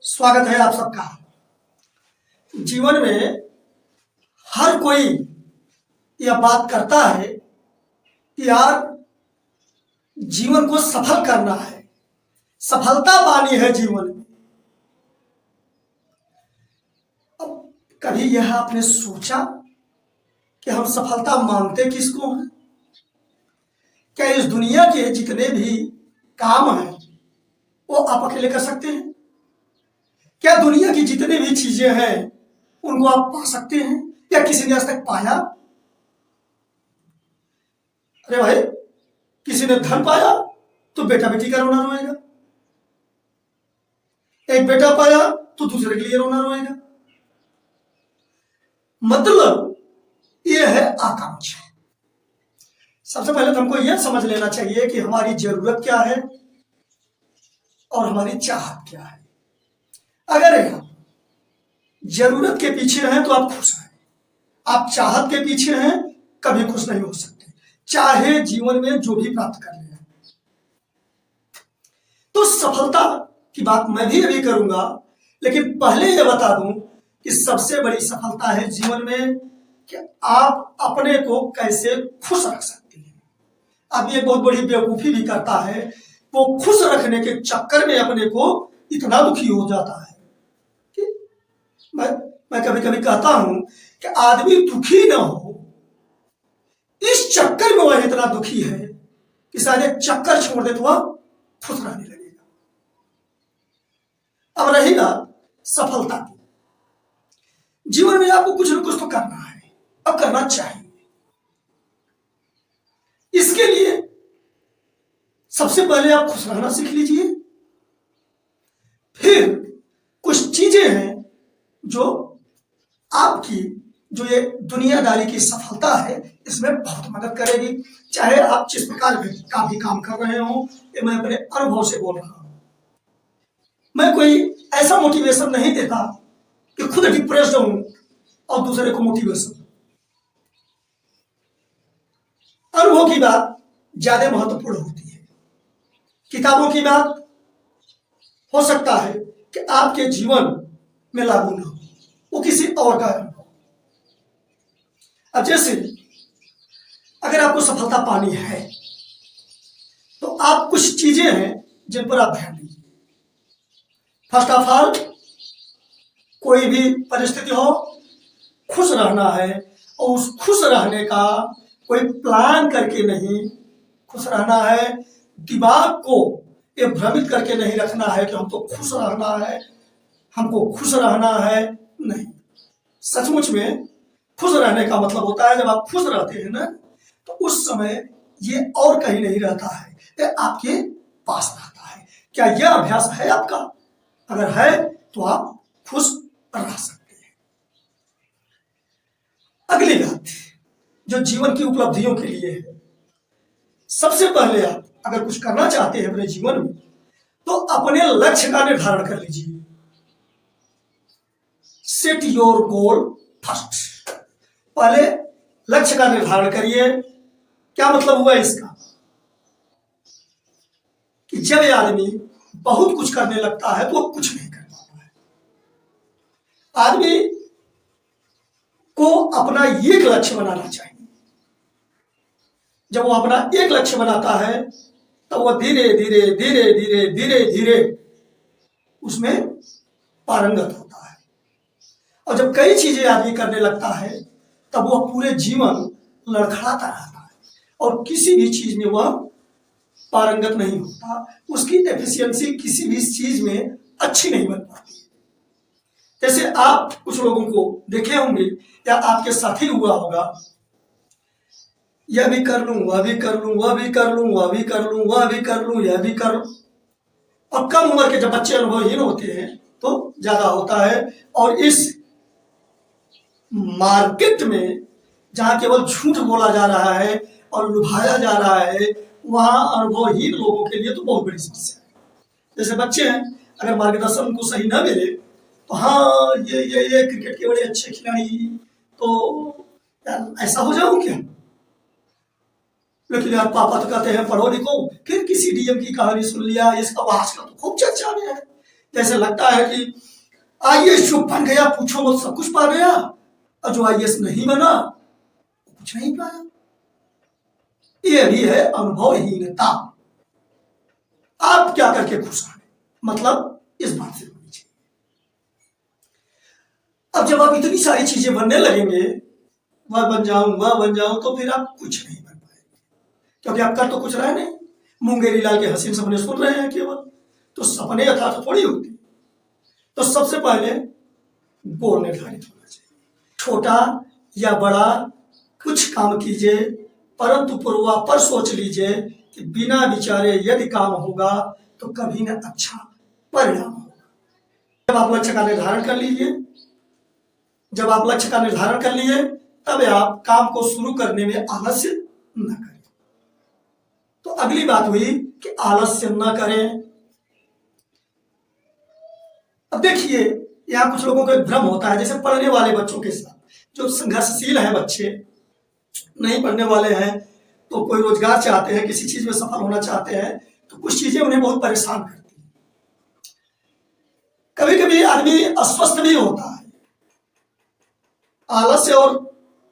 स्वागत है आप सबका। जीवन में हर कोई यह बात करता है कि यार जीवन को सफल करना है, सफलता पानी है जीवन में। अब कभी यह आपने सोचा कि हम सफलता मांगते किसको हैं? क्या इस दुनिया के जितने भी काम हैं वो आप अकेले कर सकते हैं? क्या दुनिया की जितनी भी चीजें हैं उनको आप पा सकते हैं या किसी ने आज तक पाया? अरे भाई, किसी ने धन पाया तो बेटा बेटी का रोना रोएगा, एक बेटा पाया तो दूसरे के लिए रोना रोएगा। मतलब यह है आकांक्षा। सबसे पहले तो हमको यह समझ लेना चाहिए कि हमारी जरूरत क्या है और हमारी चाहत क्या है। अगर आप जरूरत के पीछे हैं तो आप खुश हैं, आप चाहत के पीछे हैं कभी खुश नहीं हो सकते, चाहे जीवन में जो भी प्राप्त कर लें। तो सफलता की बात मैं भी अभी करूंगा, लेकिन पहले यह बता दूं कि सबसे बड़ी सफलता है जीवन में कि आप अपने को कैसे खुश रख सकते हैं। अब ये बहुत बड़ी बेवकूफी भी करता है, वो खुश रखने के चक्कर में अपने को इतना दुखी हो जाता है कि मैं कभी कभी कहता हूं कि आदमी दुखी ना हो, इस चक्कर में वह इतना दुखी है कि शायद एक चक्कर छोड़ दे तो वह खुश रहने लगेगा। अब रहेगा सफलता की। जीवन में आपको कुछ न कुछ तो करना है, अब करना चाहिए। इसके लिए सबसे पहले आप खुश रहना सीख लीजिए। फिर कुछ चीजें हैं जो आपकी जो ये दुनियादारी की सफलता है इसमें बहुत मदद करेगी। चाहे आप जिस प्रकार का भी काम कर रहे हो, ये मैं अपने अनुभव से बोल रहा हूं। मैं कोई ऐसा मोटिवेशन नहीं देता कि खुद डिप्रेस्ड हूं और दूसरे को मोटिवेशन। अनुभव की बात ज्यादा महत्वपूर्ण होती है। किताबों की बात हो सकता है कि आपके जीवन में लागू ना हो, वो किसी और का अनुभव। अब जैसे अगर आपको सफलता पानी है तो आप कुछ चीजें हैं जिन पर आप ध्यान दीजिए। फर्स्ट ऑफ ऑल, कोई भी परिस्थिति हो, खुश रहना है और उस खुश रहने का कोई प्लान करके नहीं खुश रहना है। दिमाग को ये भ्रमित करके नहीं रखना है कि हम तो खुश रहना है, हमको खुश रहना है। नहीं, सचमुच में खुश रहने का मतलब होता है जब आप खुश रहते हैं ना तो उस समय ये और कहीं नहीं रहता है, ये आपके पास रहता है। क्या यह अभ्यास है आपका? अगर है तो आप खुश रह सकते हैं। अगली बात जो जीवन की उपलब्धियों के लिए है, सबसे पहले आप अगर कुछ करना चाहते हैं अपने जीवन में तो अपने लक्ष्य का निर्धारण कर लीजिए। Set your goal first. पहले लक्ष्य का निर्धारण करिए। क्या मतलब हुआ इसका? कि जब ये आदमी बहुत कुछ करने लगता है तो वो कुछ नहीं कर पाता है। आदमी को अपना एक लक्ष्य बनाना चाहिए। जब वो अपना एक लक्ष्य बनाता है तो वो धीरे धीरे धीरे धीरे धीरे धीरे उसमें पारंगत होता है। और जब कई चीजें आदमी करने लगता है तब वह पूरे जीवन लड़खड़ाता रहता है और किसी भी चीज में वह पारंगत नहीं होता। उसकी एफिशिएंसी किसी भी चीज में अच्छी नहीं बन पाती। जैसे आप कुछ लोगों को देखे होंगे या आपके साथ ही हुआ होगा, यह भी कर लूं, वह भी कर लूं, वह भी कर लूं, वह भी कर लूं, वह भी कर लूं, यह भी कर लूं। और कम उम्र के जब बच्चे अनुभवहीन होते हैं तो ज्यादा होता है। और इस मार्केट में जहां केवल झूठ बोला जा रहा है और लुभाया जा रहा है, वहां अनुभवहीन लोगों के लिए तो बहुत बड़ी समस्या है। जैसे बच्चे हैं, अगर मार्गदर्शन उनको सही ना मिले तो हाँ ये क्रिकेट के बड़े अच्छे खिलाड़ी, तो यार ऐसा हो जाऊं क्या? लेकिन यार पापा तो कहते हैं पढ़ो लिखो। फिर किसी डीएम की कहानी सुन लिया, इसका आजकल तो खूब चर्चा में है जैसे लगता है कि आईएएस जो बन गया पूछो वो सब कुछ पा गया, और जो आईएएस नहीं बना वो कुछ नहीं पाया। ये भी है अनुभवहीनता। आप क्या करके खुश हैं, मतलब इस बात से होनी चाहिए। अब जब आप इतनी सारी चीजें बनने लगेंगे, वह बन जाऊं, तो फिर आप कुछ नहीं बन पाएंगे, क्योंकि आप कर तो कुछ रहे नहीं। मुंगेरी लाल के हसीन सपने सुन रहे हैं केवल, तो सपने यथार्थ थोड़ी होती। तो सबसे पहले गोल निर्धारित होना चाहिए। छोटा या बड़ा कुछ काम कीजिए, परंतु पूर्वापर सोच लीजिए कि बिना विचारे यदि काम होगा तो कभी न अच्छा परिणाम होगा। जब आप लक्ष्य का निर्धारण कर लीजिए, जब आप लक्ष्य का निर्धारण कर लिए, तब आप काम को शुरू करने में आलस्य न करें। तो अगली बात हुई कि आलस्य न करें। अब देखिए, यहां कुछ लोगों को एक भ्रम होता है, जैसे पढ़ने वाले बच्चों के साथ, जो संघर्षशील हैं बच्चे, नहीं पढ़ने वाले हैं तो कोई रोजगार चाहते हैं, किसी चीज में सफल होना चाहते हैं, तो कुछ चीजें उन्हें बहुत परेशान करती हैं। कभी कभी आदमी अस्वस्थ भी होता है। आलस्य और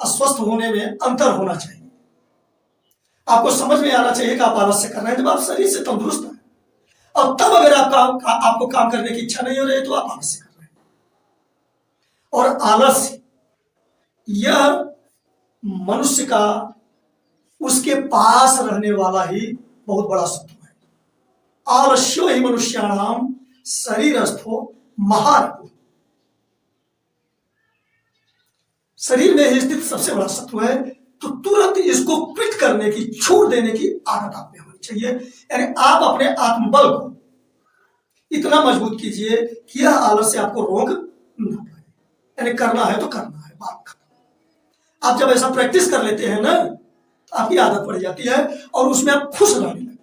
अस्वस्थ होने में अंतर होना चाहिए। आपको समझ में आना चाहिए कि आप आलस्य कर रहे हैं जब आप शरीर से तंदुरुस्त हैं, और तब अगर आपको काम करने की इच्छा नहीं हो रही है तो आप आलस्य कर रहे हैं। और आलस्य यह मनुष्य का उसके पास रहने वाला ही बहुत बड़ा शत्रु है। आलस्यो ही मनुष्याणाम शरीरस्थो महारथो। शरीर में ही स्थित सबसे बड़ा शत्रु है। तो तुरंत इसको क्विट करने की, छोड़ देने की आदत आप में होनी चाहिए। यानी आप अपने आत्मबल को इतना मजबूत कीजिए कि यह आलस्य आपको रोक न पाए। यानी करना है तो करना है, बात खत्म। आप जब ऐसा प्रैक्टिस कर लेते हैं ना, तो आपकी आदत पड़ जाती है और उसमें आप खुश रहने लगते हैं।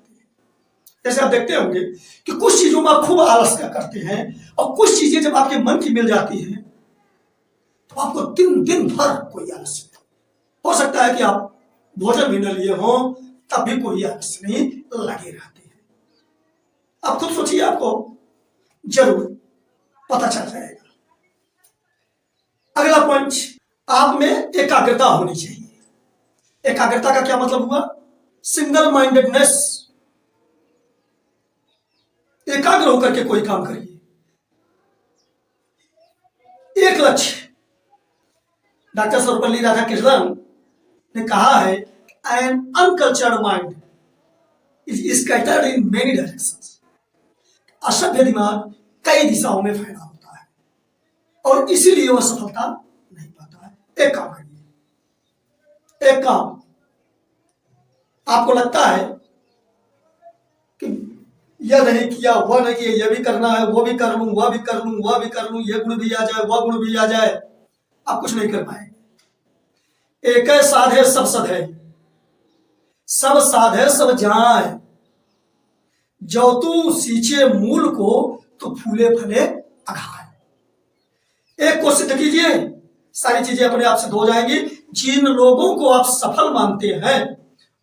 जैसे आप देखते होंगे कि कुछ चीजों में आप खूब आलस्य करते हैं, और कुछ चीजें जब आपके मन की मिल जाती हैं तो आपको दिन भर कोई आलस्य नहीं। हो सकता है कि आप भोजन भी न लिए हों, तब भी कोई आलस्य नहीं लगे रहते हैं। आप खुद सोचिए, आपको जरूर पता चल जाएगा। अगला पॉइंट, आप में एकाग्रता होनी चाहिए। एकाग्रता का क्या मतलब हुआ? Single mindedness. एकाग्र होकर के कोई काम करिए, एक लक्ष्य। डॉक्टर सर्वपल्ली राधाकृष्णन ने कहा है, an uncultured mind is scattered in many directions. असभ्य दिमाग कई दिशाओं में फैला होता है, और इसीलिए वह सफलता नहीं पाता है। एक काम करिए, एक काम आपको लगता है कि यह नहीं किया, वह नहीं किया, यह भी करना है, वो भी कर लूं, वह भी कर लूं, वह भी कर लूं, यह गुण भी आ जाए, वह गुण भी आ जाए, आप कुछ नहीं कर पाएंगे। एक साधे सब सधे, सब साधे सब जाए, जो तू सींचे मूल को तो फूले फले अघाए। एक को सिद्ध कीजिए, सारी चीजें अपने आप सिद्ध हो जाएंगी। जिन लोगों को आप सफल मानते हैं,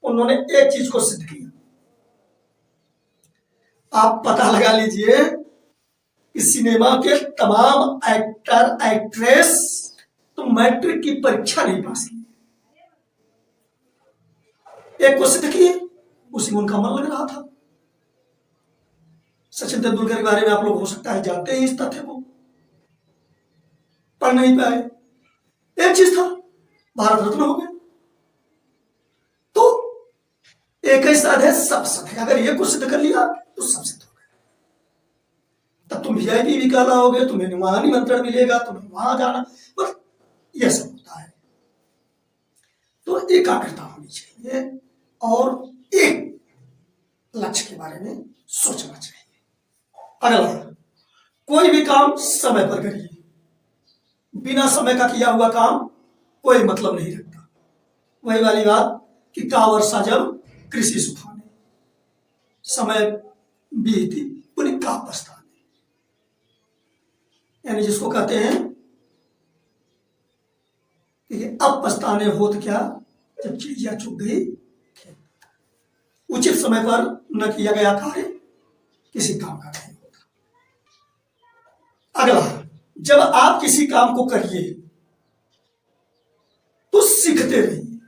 उन्होंने एक चीज को सिद्ध किया। आप पता लगा लीजिए कि सिनेमा के तमाम एक्टर एक्ट्रेस तो मैट्रिक की परीक्षा नहीं पास की, एक को सिद्ध किए, उसी में उनका मन लग रहा था। सचिन तेंदुलकर के बारे में आप लोग हो सकता है जानते हैं इस तथ्य को, पढ़ नहीं पाए। एक चीज था, भारत रत्न हो गए। तो एक ही साधे सब सधे, अगर ये कुछ सिद्ध कर लिया तो सब सिद्ध हो गया। तब तुम वीआईपी भी कहलाओगे, तुम्हें वहां निमंत्रण मिलेगा, तुम्हें वहां जाना, बस यह सब होता है। तो एकाग्रता होनी चाहिए और एक लक्ष्य के बारे में सोचना चाहिए। अगला, कोई भी काम समय पर करिए। बिना समय का किया हुआ काम कोई मतलब नहीं रखता। वही वाली बात कि का वर्षा जब कृषि सुखाने, समय बीती उन्हें का पछताने। यानी जिसको कहते हैं कि अब पछताने हो तो क्या, जब चिड़िया चुग गई। उचित समय पर न किया गया कार्य किसी काम का नहीं होता। अगला, जब आप किसी काम को करिए तो सीखते रहिए,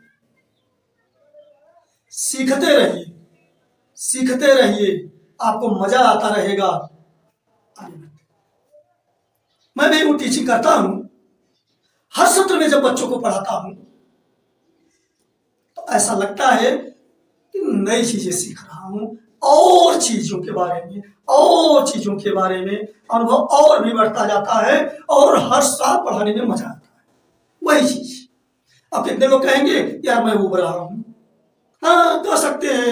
सीखते रहिए, सीखते रहिए, आपको मजा आता रहेगा। मैं भी वो टीचिंग करता हूं, हर सत्र में जब बच्चों को पढ़ाता हूं तो ऐसा लगता है कि नई चीजें सीख रहा हूं, और चीजों के बारे में, और चीजों के बारे में अनुभव और भी बढ़ता जाता है, और हर साल पढ़ाने में मजा आता है। वही चीज अब कितने लोग कहेंगे यार मैं उबर रहा हूं, हाँ कह सकते हैं,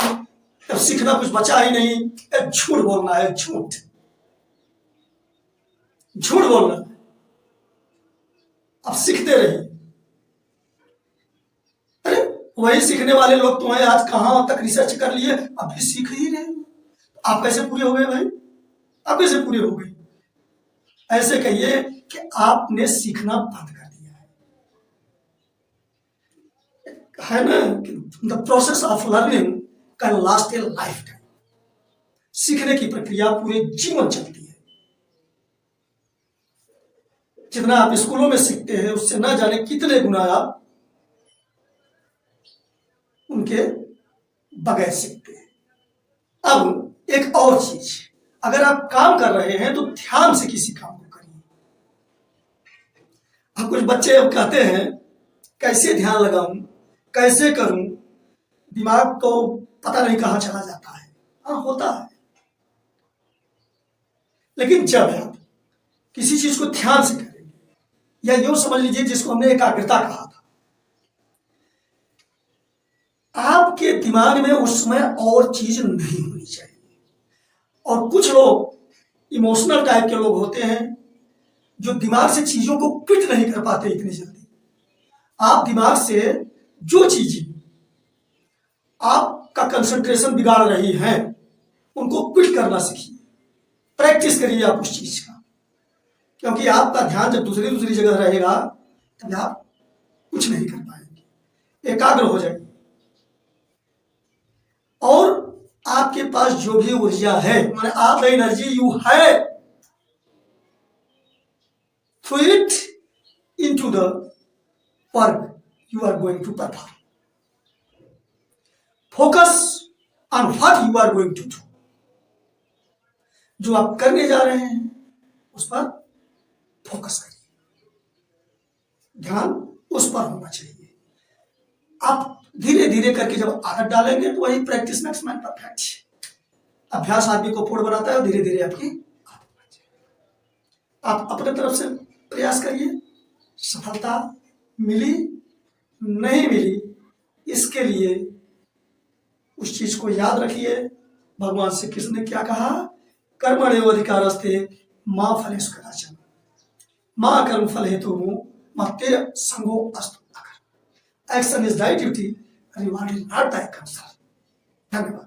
अब सीखना कुछ बचा ही नहीं। झूठ बोलना है, झूठ, झूठ बोलना है। अब सीखते रहिए। अरे वही सीखने वाले लोग तो हैं, आज कहां तक रिसर्च कर लिए, अभी सीख ही रहे। आप कैसे पूरे हो गए भाई, आप कैसे पूरे हो गए? ऐसे कहिए कि आपने सीखना बंद कर दिया है ना। The process of learning can last A life time. सीखने की प्रक्रिया पूरे जीवन चलती है। जितना आप स्कूलों में सीखते हैं उससे ना जाने कितने गुना आप उनके बगैर सीखते हैं। अब एक और चीज, अगर आप काम कर रहे हैं तो ध्यान से किसी काम को करिए। अब कुछ बच्चे अब कहते हैं कैसे ध्यान लगाऊं, कैसे करूं, दिमाग तो पता नहीं कहां चला जाता है। हाँ होता है, लेकिन जब आप किसी चीज को ध्यान से करेंगे, या यूं समझ लीजिए जिसको हमने एकाग्रता कहा था, आपके दिमाग में उस समय और चीज नहीं होनी चाहिए। और कुछ लोग इमोशनल टाइप के लोग होते हैं जो दिमाग से चीजों को क्विट नहीं कर पाते इतनी जल्दी। आप दिमाग से जो चीजें आपका कंसंट्रेशन बिगाड़ रही हैं उनको क्विट करना सीखिए, प्रैक्टिस करिए आप उस चीज का, क्योंकि आपका ध्यान जब दूसरी दूसरी जगह रहेगा तब आप कुछ नहीं कर पाएंगे, एकाग्र हो जाएंगे। और आपके पास जो भी ऊर्जा है, माने आप एनर्जी यू है, through it into the work you are going to perform. Focus on what you are going to do. जो आप करने जा रहे हैं उस पर फोकस करिए, ध्यान उस पर होना चाहिए। आप धीरे धीरे करके जब आदत डालेंगे तो वही प्रैक्टिस मेक्स मैन परफेक्ट। अभ्यास आदमी को पूर्ण बनाता है और धीरे धीरे आपकी आदत बन जाएगी। आप अपने तरफ से प्रयास करिए। सफलता मिली नहीं मिली, इसके लिए उस चीज को याद रखिए। भगवान श्री कृष्ण ने क्या कहा, कर्मण्यो अधिकारस्ते मां फलेषु कदाचन मां कर्म फल हेतु मत्ते संगो अस्तु। Action is thy duty, reward is not thy concern. धन्यवाद।